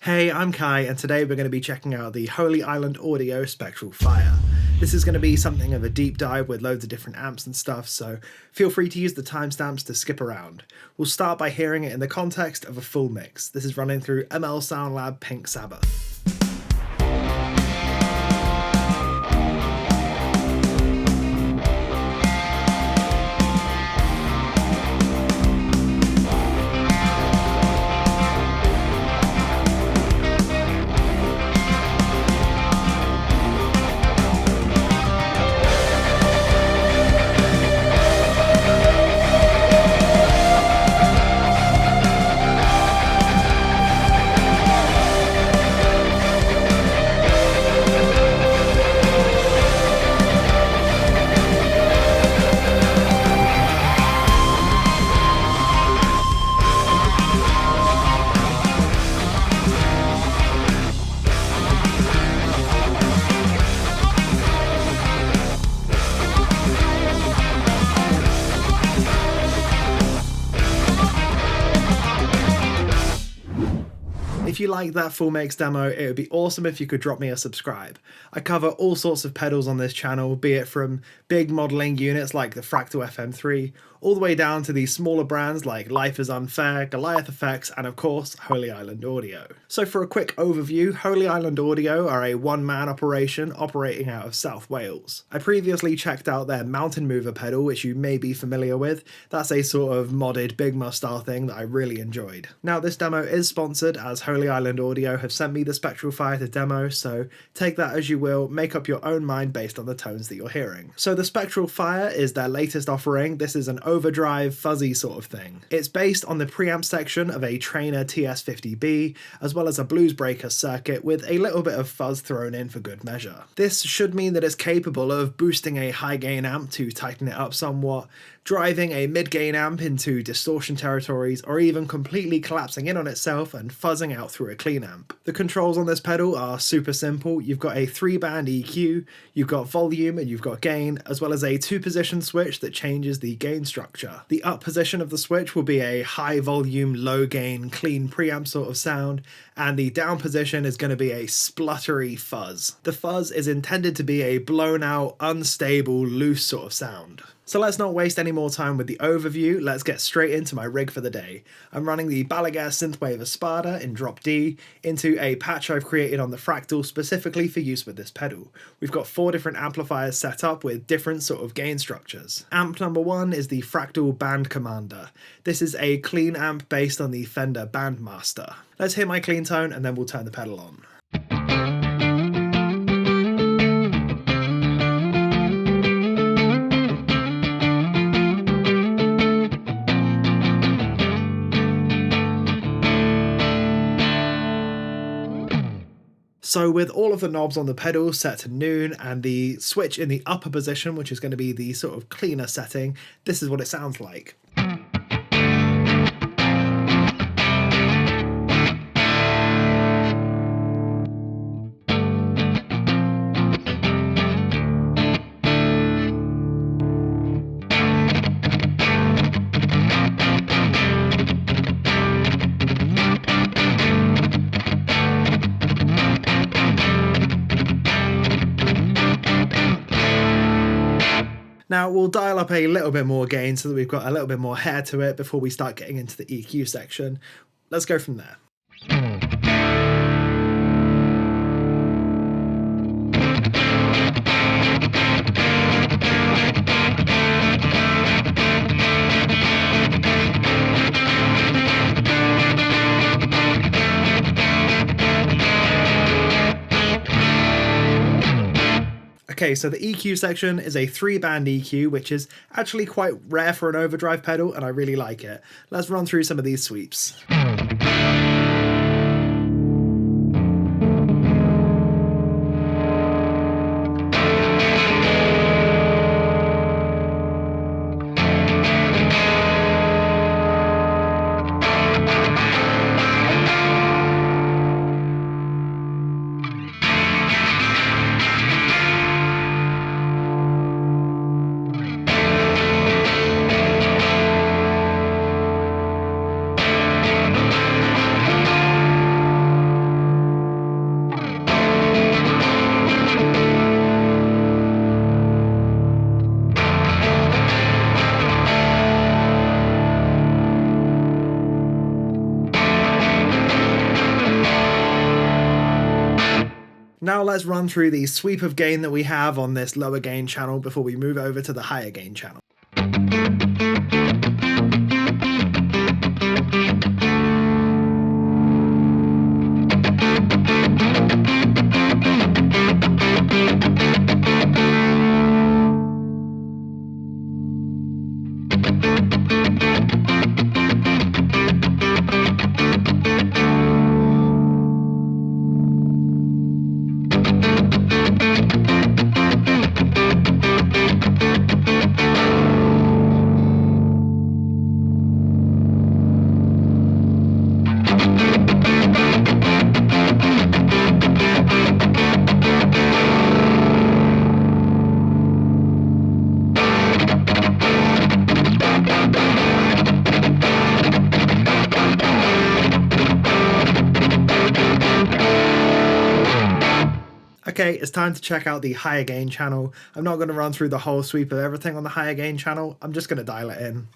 Hey, I'm Kai, and today we're going to be checking out the Holy Island Audio Spectral Fire. This is going to be something of a deep dive with loads of different amps and stuff, so feel free to use the timestamps to skip around. We'll start by hearing it in the context of a full mix. This is running through ML Sound Lab Pink Sabbath. If you like that full mix demo, it would be awesome if you could drop me a subscribe. I cover all sorts of pedals on this channel, be it from big modelling units like the Fractal FM3, all the way down to the smaller brands like Life is Unfair, Goliath Effects, and of course, Holy Island Audio. So for a quick overview, Holy Island Audio are a one-man operation operating out of South Wales. I previously checked out their Mountain Mover pedal, which you may be familiar with. That's a sort of modded Big Mus style thing that I really enjoyed. Now this demo is sponsored, as Holy Island Audio have sent me the Spectral Fire to demo, so take that as you will, make up your own mind based on the tones that you're hearing. So the Spectral Fire is their latest offering. This is an Overdrive fuzzy sort of thing. It's based on the preamp section of a Trainer TS50B, as well as a Blues Breaker circuit with a little bit of fuzz thrown in for good measure. This should mean that it's capable of boosting a high gain amp to tighten it up somewhat, driving a mid-gain amp into distortion territories, or even completely collapsing in on itself and fuzzing out through a clean amp. The controls on this pedal are super simple. You've got a 3-band EQ, you've got volume, and you've got gain, as well as a 2-position switch that changes the gain structure. The up position of the switch will be a high volume, low gain, clean preamp sort of sound, and the down position is going to be a spluttery fuzz. The fuzz is intended to be a blown out, unstable, loose sort of sound. So let's not waste any more time with the overview, let's get straight into my rig for the day. I'm running the Balaguer Synthwave Espada in drop D into a patch I've created on the Fractal specifically for use with this pedal. We've got 4 different amplifiers set up with different sort of gain structures. Amp number 1 is the Fractal Band Commander. This is a clean amp based on the Fender Bandmaster. Let's hear my clean tone and then we'll turn the pedal on. So with all of the knobs on the pedal set to noon and the switch in the upper position, which is going to be the sort of cleaner setting, this is what it sounds like. Now we'll dial up a little bit more gain so that we've got a little bit more hair to it before we start getting into the EQ section. Let's go from there. Okay, so the EQ section is a 3-band EQ, which is actually quite rare for an overdrive pedal, and I really like it. Let's run through some of these sweeps. Now let's run through the sweep of gain that we have on this lower gain channel before we move over to the higher gain channel. Okay, it's time to check out the higher gain channel. I'm not going to run through the whole sweep of everything on the higher gain channel, I'm just going to dial it in.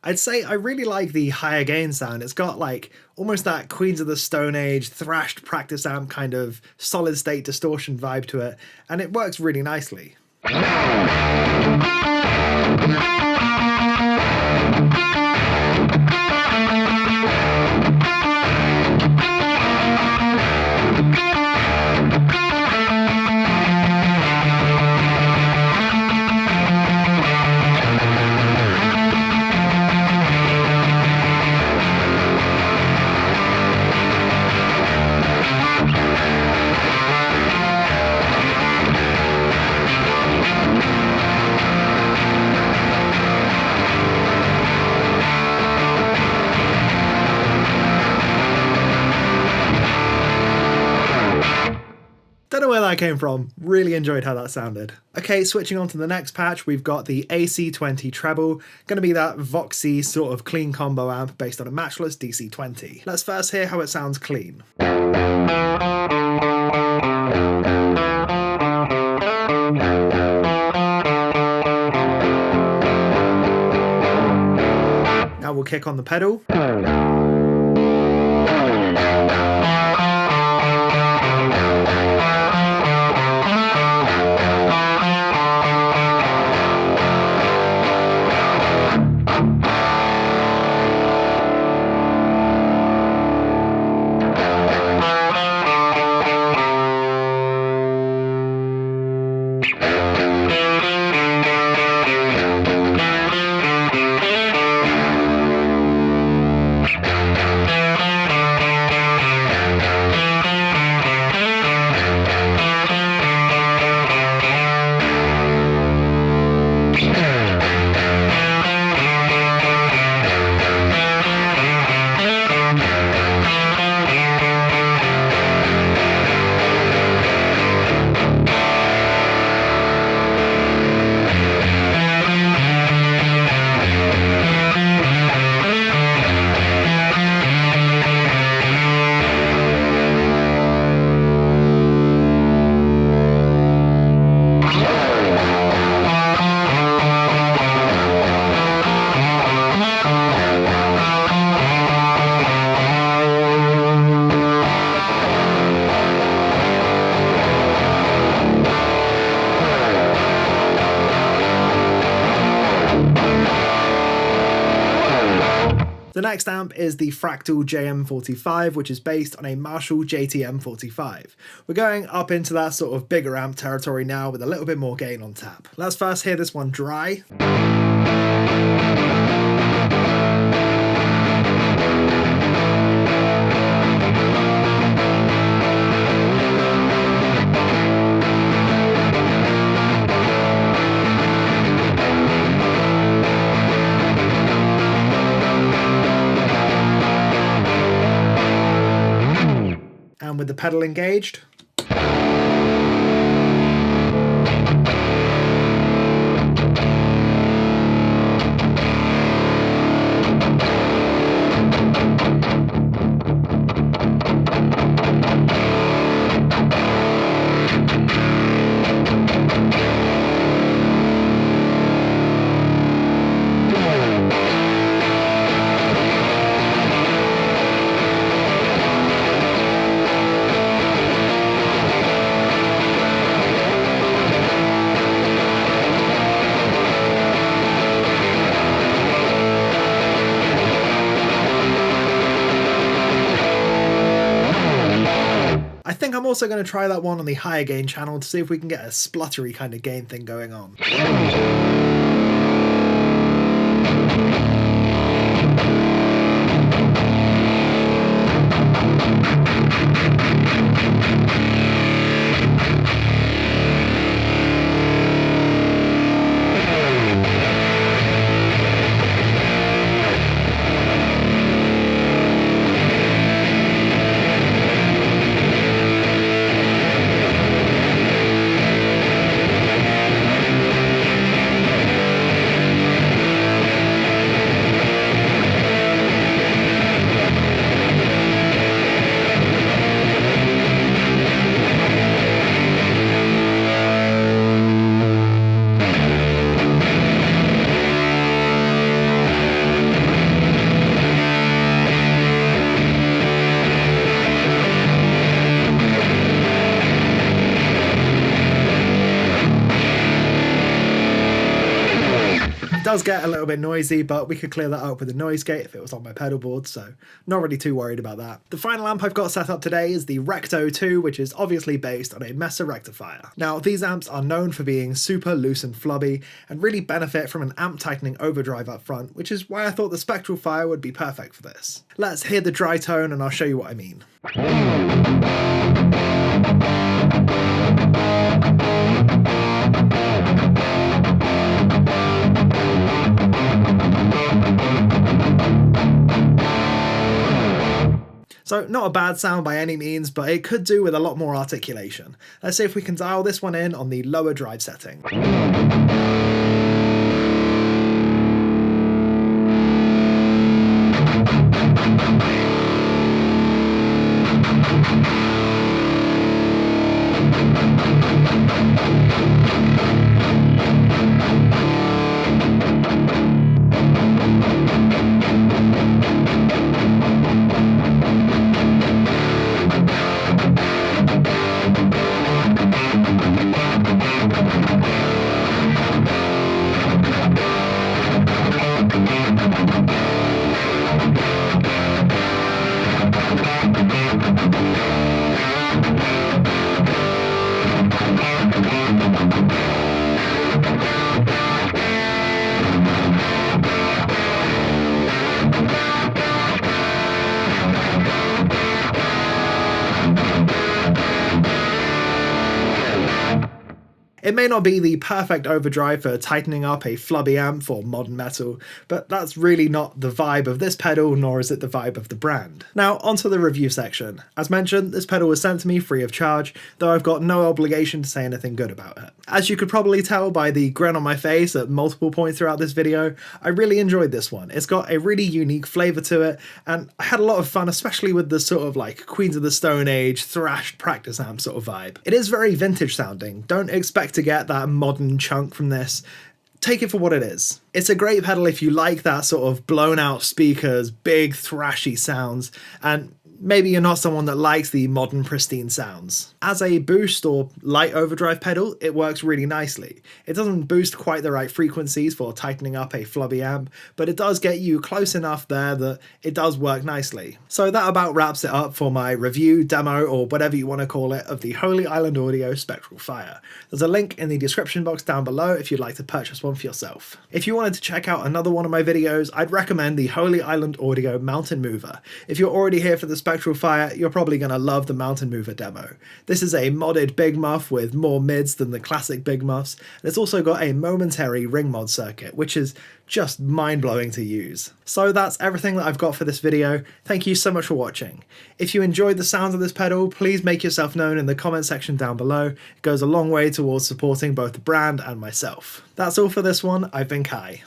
I'd say I really like the higher gain sound. It's got like almost that Queens of the Stone Age thrashed practice amp kind of solid state distortion vibe to it, and it works really nicely. Don't know where that came from, really enjoyed how that sounded. Okay, switching on to the next patch, we've got the AC20 treble, gonna be that voxy sort of clean combo amp based on a matchless DC20. Let's first hear how it sounds clean. Now we'll kick on the pedal. The next amp is the Fractal JM45, which is based on a Marshall JTM45. We're going up into that sort of bigger amp territory now with a little bit more gain on tap. Let's first hear this one dry. And with the pedal engaged. I think I'm also going to try that one on the higher gain channel to see if we can get a spluttery kind of gain thing going on. It does get a little bit noisy, but we could clear that up with a noise gate if it was on my pedal board, so not really too worried about that. The final amp I've got set up today is the Recto 2, which is obviously based on a Mesa rectifier. Now, these amps are known for being super loose and flubby, and really benefit from an amp tightening overdrive up front, which is why I thought the Spectral Fire would be perfect for this. Let's hear the dry tone and I'll show you what I mean. So not a bad sound by any means, but it could do with a lot more articulation. Let's see if we can dial this one in on the lower drive setting. It may not be the perfect overdrive for tightening up a flubby amp for modern metal, but that's really not the vibe of this pedal, nor is it the vibe of the brand. Now onto the review section. As mentioned, this pedal was sent to me free of charge, though I've got no obligation to say anything good about it. As you could probably tell by the grin on my face at multiple points throughout this video, I really enjoyed this one. It's got a really unique flavour to it, and I had a lot of fun, especially with the sort of like Queens of the Stone Age thrashed practice amp sort of vibe. It is very vintage sounding. Don't expect to get that modern chunk from this. Take it for what it is. It's a great pedal if you like that sort of blown out speakers, big thrashy sounds, and maybe you're not someone that likes the modern pristine sounds. As a boost or light overdrive pedal, it works really nicely. It doesn't boost quite the right frequencies for tightening up a flubby amp, but it does get you close enough there that it does work nicely. So that about wraps it up for my review, demo, or whatever you want to call it, of the Holy Island Audio Spectral Fire. There's a link in the description box down below if you'd like to purchase one for yourself. If you wanted to check out another one of my videos, I'd recommend the Holy Island Audio Mountain Mover. If you're already here for the Spectral Fire, you're probably going to love the Mountain Mover demo. This is a modded big muff with more mids than the classic big muffs, and it's also got a momentary ring mod circuit, which is just mind-blowing to use. So that's everything that I've got for this video. Thank you so much for watching. If you enjoyed the sounds of this pedal, please make yourself known in the comment section down below. It goes a long way towards supporting both the brand and myself. That's all for this one. I've been Kai.